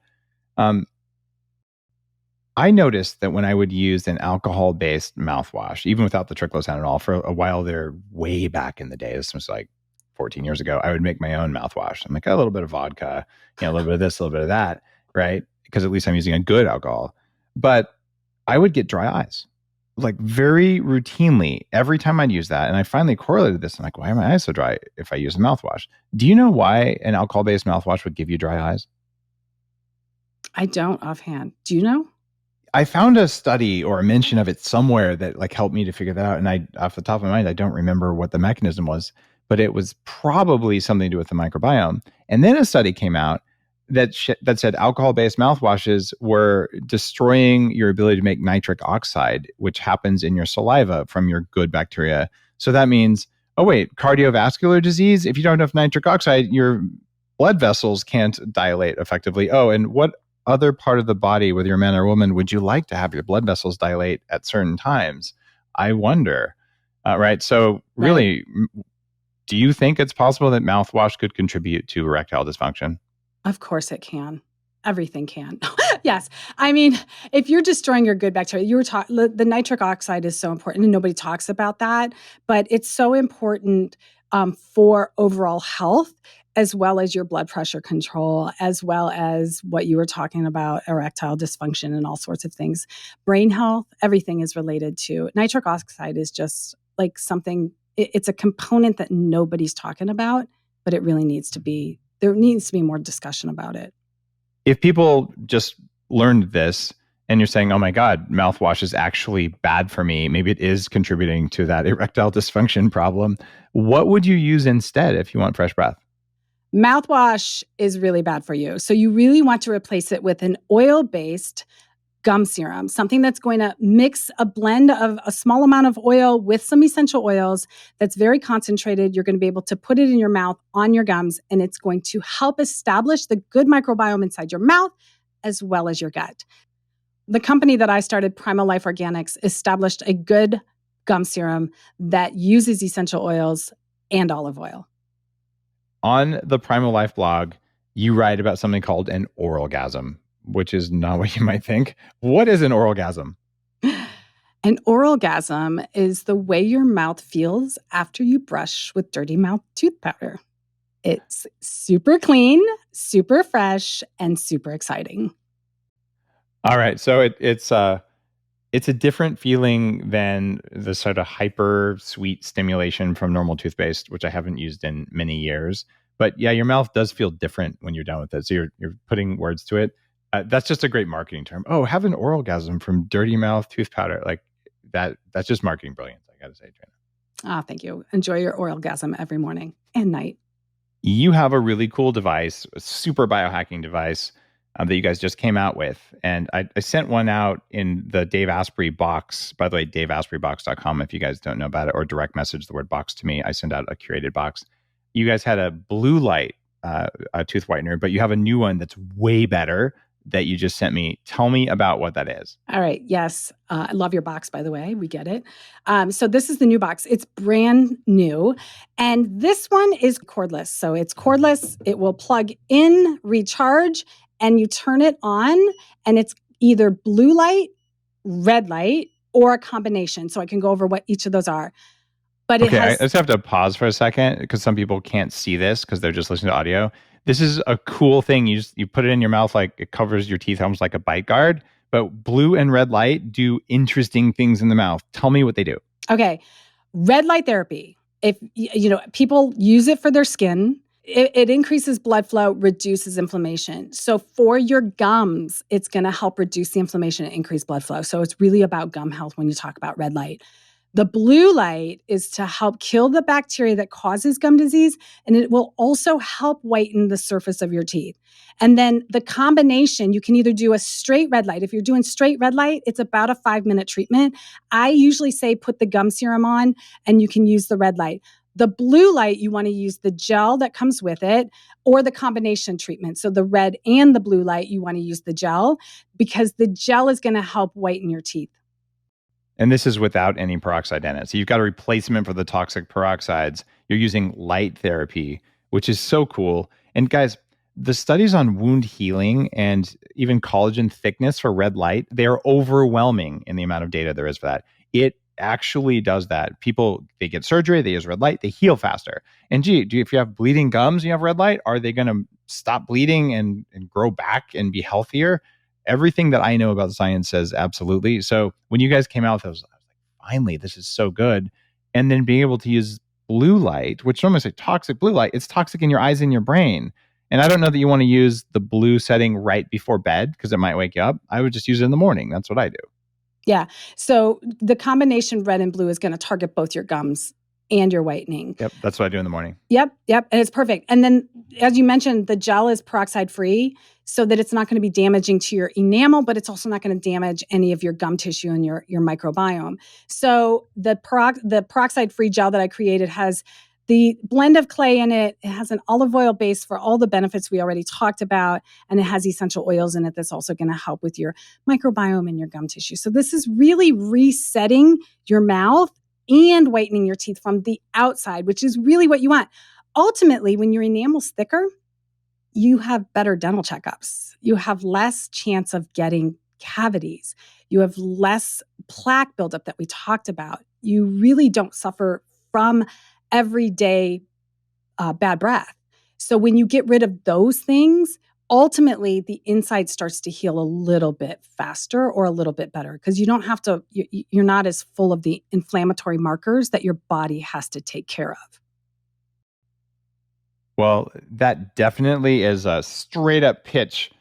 I noticed that when I would use an alcohol-based mouthwash, even without the Triclosan at all, for a while there, way back in the day, this was like 14 years ago, I would make my own mouthwash. I'm like, a little bit of vodka, a little bit of this, a little bit of that, right? Because at least I'm using a good alcohol. But I would get dry eyes, like very routinely every time I'd use that. And I finally correlated this. I'm like, why are my eyes so dry if I use a mouthwash? Do you know why an alcohol-based mouthwash would give you dry eyes? I don't offhand. Do you know? I found a study or a mention of it somewhere that like helped me to figure that out. And I, off the top of my mind, I don't remember what the mechanism was, but it was probably something to do with the microbiome. And then a study came out that said alcohol-based mouthwashes were destroying your ability to make nitric oxide, which happens in your saliva from your good bacteria. So that means, oh wait, cardiovascular disease, if you don't have nitric oxide, your blood vessels can't dilate effectively. Oh, and what other part of the body, whether you're a man or a woman, would you like to have your blood vessels dilate at certain times? I wonder. Right. So really, do you think it's possible that mouthwash could contribute to erectile dysfunction? Of course it can. Everything can. Yes. I mean, if you're destroying your good bacteria, the nitric oxide is so important, and nobody talks about that, but it's so important for overall health, as well as your blood pressure control, as well as what you were talking about, erectile dysfunction and all sorts of things. Brain health, everything is related to. Nitric oxide is just like something, it's a component that nobody's talking about, but it really needs to be. There needs to be more discussion about it. If people just learned this and you're saying, oh my God, mouthwash is actually bad for me, maybe it is contributing to that erectile dysfunction problem, what would you use instead if you want fresh breath? Mouthwash is really bad for you. So you really want to replace it with an oil-based gum serum, something that's going to mix a blend of a small amount of oil with some essential oils that's very concentrated. You're going to be able to put it in your mouth on your gums, and it's going to help establish the good microbiome inside your mouth as well as your gut. The company that I started, Primal Life Organics, established a good gum serum that uses essential oils and olive oil. On the Primal Life blog, you write about something called an oralgasm, which is not what you might think. What is an oralgasm? An oralgasm is the way your mouth feels after you brush with dirty mouth tooth powder. It's super clean, super fresh, and super exciting. All right. So it's a different feeling than the sort of hyper sweet stimulation from normal toothpaste, which I haven't used in many years. But yeah, your mouth does feel different when you're done with it. So you're putting words to it. That's just a great marketing term. Oh, have an oralgasm from dirty mouth tooth powder. Like, that's just marketing brilliance, I got to say, Trina. Thank you. Enjoy your oralgasm every morning and night. You have a really cool device, a super biohacking device that you guys just came out with. And I sent one out in the Dave Asprey box. By the way, daveaspreybox.com, if you guys don't know about it, or direct message the word box to me. I send out a curated box. You guys had a blue light a tooth whitener, but you have a new one that's way better that you just sent me. Tell me about what that is. All right. Yes. I love your box, by the way. We get it. So this is the new box. It's brand new. And this one is cordless. So it's cordless. It will plug in, recharge, and you turn it on. And it's either blue light, red light, or a combination. So I can go over what each of those are. But okay, I just have to pause for a second because some people can't see this because they're just listening to audio. This is a cool thing. You put it in your mouth, like it covers your teeth almost like a bite guard. But blue and red light do interesting things in the mouth. Tell me what they do. Okay, red light therapy. If people use it for their skin, it increases blood flow, reduces inflammation. So for your gums, it's going to help reduce the inflammation and increase blood flow. So it's really about gum health when you talk about red light. The blue light is to help kill the bacteria that causes gum disease, and it will also help whiten the surface of your teeth. And then the combination, you can either do a straight red light. If you're doing straight red light, it's about a 5-minute treatment. I usually say put the gum serum on, and you can use the red light. The blue light, you want to use the gel that comes with it or the combination treatment. So the red and the blue light, you want to use the gel because the gel is going to help whiten your teeth. And this is without any peroxide in it. So you've got a replacement for the toxic peroxides. You're using light therapy, which is so cool. And guys, the studies on wound healing and even collagen thickness for red light, they are overwhelming in the amount of data there is for that. It actually does that. People, they get surgery, they use red light, they heal faster. And if you have bleeding gums, you have red light, are they going to stop bleeding and grow back and be healthier? Everything that I know about the science says absolutely. So when you guys came out with those, I was like, finally, this is so good. And then being able to use blue light, which normally say toxic blue light, it's toxic in your eyes and your brain. And I don't know that you want to use the blue setting right before bed because it might wake you up. I would just use it in the morning. That's what I do. Yeah. So the combination red and blue is going to target both your gums and your whitening. Yep. That's what I do in the morning. Yep. And it's perfect. And then, as you mentioned, the gel is peroxide free so that it's not going to be damaging to your enamel, but it's also not going to damage any of your gum tissue and your microbiome. So the peroxide free gel that I created has the blend of clay in it. It has an olive oil base for all the benefits we already talked about. And it has essential oils in it that's also going to help with your microbiome and your gum tissue. So this is really resetting your mouth and whitening your teeth from the outside, which is really what you want. Ultimately, when your enamel's thicker, you have better dental checkups. You have less chance of getting cavities. You have less plaque buildup that we talked about. You really don't suffer from everyday bad breath. So when you get rid of those things, ultimately the inside starts to heal a little bit faster or a little bit better because you don't have to, you're not as full of the inflammatory markers that your body has to take care of. Well, that definitely is a straight up pitch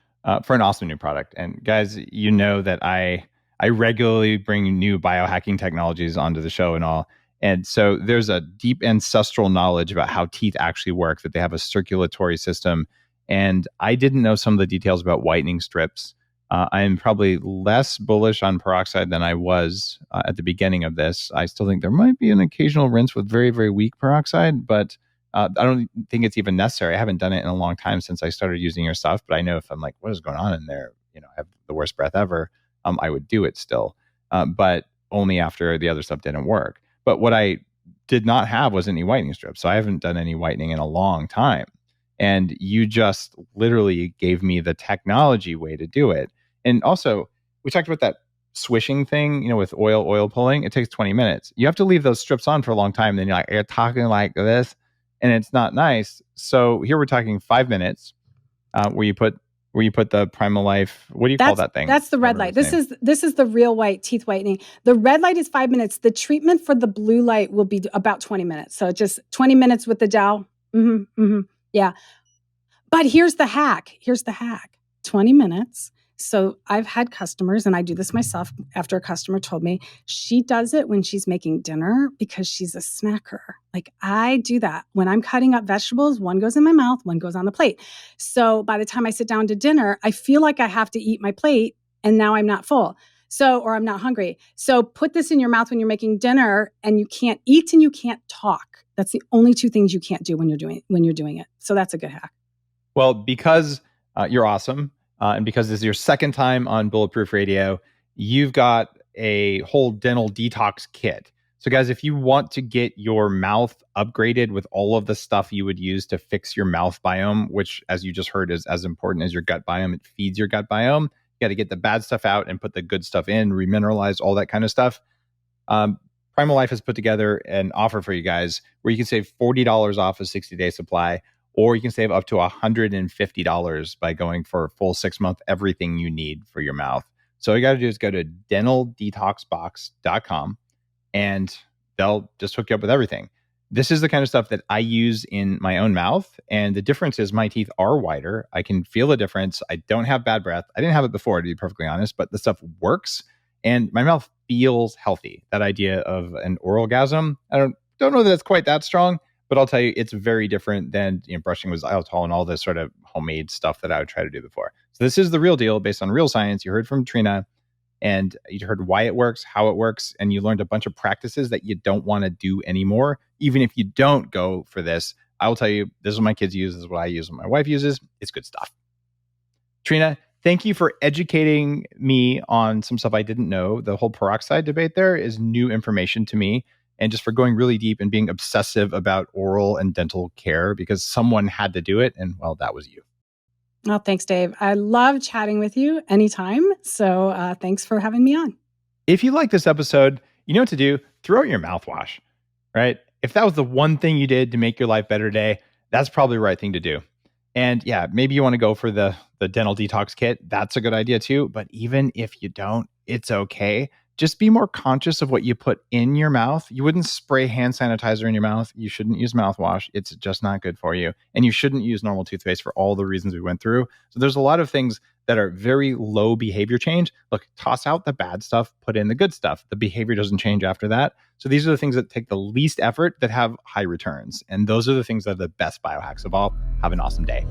for an awesome new product. And guys, you know that I regularly bring new biohacking technologies onto the show and all. And so there's a deep ancestral knowledge about how teeth actually work, that they have a circulatory system. And I didn't know some of the details about whitening strips. I'm probably less bullish on peroxide than I was at the beginning of this. I still think there might be an occasional rinse with very, very weak peroxide, but I don't think it's even necessary. I haven't done it in a long time since I started using your stuff, but I know if I'm like, what is going on in there? I have the worst breath ever. I would do it still, but only after the other stuff didn't work. But what I did not have was any whitening strips. So I haven't done any whitening in a long time. And you just literally gave me the technology way to do it. And also, we talked about that swishing thing, with oil pulling. It takes 20 minutes. You have to leave those strips on for a long time. Then you're talking like this, and it's not nice. So here we're talking 5 minutes where you put the Primal Life. What do you call that thing? That's the red light. This is the real white teeth whitening. The red light is 5 minutes. The treatment for the blue light will be about 20 minutes. So just 20 minutes with the gel. Yeah. But here's the hack. 20 minutes. So I've had customers, and I do this myself after a customer told me she does it when she's making dinner because she's a snacker. Like I do that. When I'm cutting up vegetables, one goes in my mouth, one goes on the plate. So by the time I sit down to dinner, I feel like I have to eat my plate and now I'm not full. So, or I'm not hungry. So put this in your mouth when you're making dinner and you can't eat and you can't talk. That's the only two things you can't do when you're doing it. So that's a good hack. Well, because you're awesome, and because this is your second time on Bulletproof Radio, you've got a whole dental detox kit. So guys, if you want to get your mouth upgraded with all of the stuff you would use to fix your mouth biome, which as you just heard is as important as your gut biome, it feeds your gut biome. You got to get the bad stuff out and put the good stuff in, remineralize, all that kind of stuff. Primal Life has put together an offer for you guys where you can save $40 off a 60-day supply, or you can save up to $150 by going for a full 6-month everything you need for your mouth. So all you got to do is go to dentaldetoxbox.com and they'll just hook you up with everything. This is the kind of stuff that I use in my own mouth. And the difference is my teeth are whiter. I can feel the difference. I don't have bad breath. I didn't have it before, to be perfectly honest, but the stuff works. And my mouth feels healthy. That idea of an oralgasm, I don't know that it's quite that strong, but I'll tell you, it's very different than brushing with xylitol and all this sort of homemade stuff that I would try to do before. So this is the real deal based on real science. You heard from Trina, and you heard why it works, how it works, and you learned a bunch of practices that you don't want to do anymore. Even if you don't go for this, I will tell you, this is what my kids use, this is what I use, what my wife uses. It's good stuff. Trina, thank you for educating me on some stuff I didn't know. The whole peroxide debate there is new information to me. And just for going really deep and being obsessive about oral and dental care because someone had to do it. And well, that was you. Well, thanks, Dave. I love chatting with you anytime. So thanks for having me on. If you like this episode, you know what to do. Throw out your mouthwash, right? If that was the one thing you did to make your life better today, that's probably the right thing to do. And yeah, maybe you want to go for the dental detox kit. That's a good idea too. But even if you don't, it's okay. Just be more conscious of what you put in your mouth. You wouldn't spray hand sanitizer in your mouth. You shouldn't use mouthwash. It's just not good for you. And you shouldn't use normal toothpaste for all the reasons we went through. So there's a lot of things that are very low behavior change. Look, toss out the bad stuff, put in the good stuff. The behavior doesn't change after that. So these are the things that take the least effort that have high returns. And those are the things that are the best biohacks of all. Have an awesome day.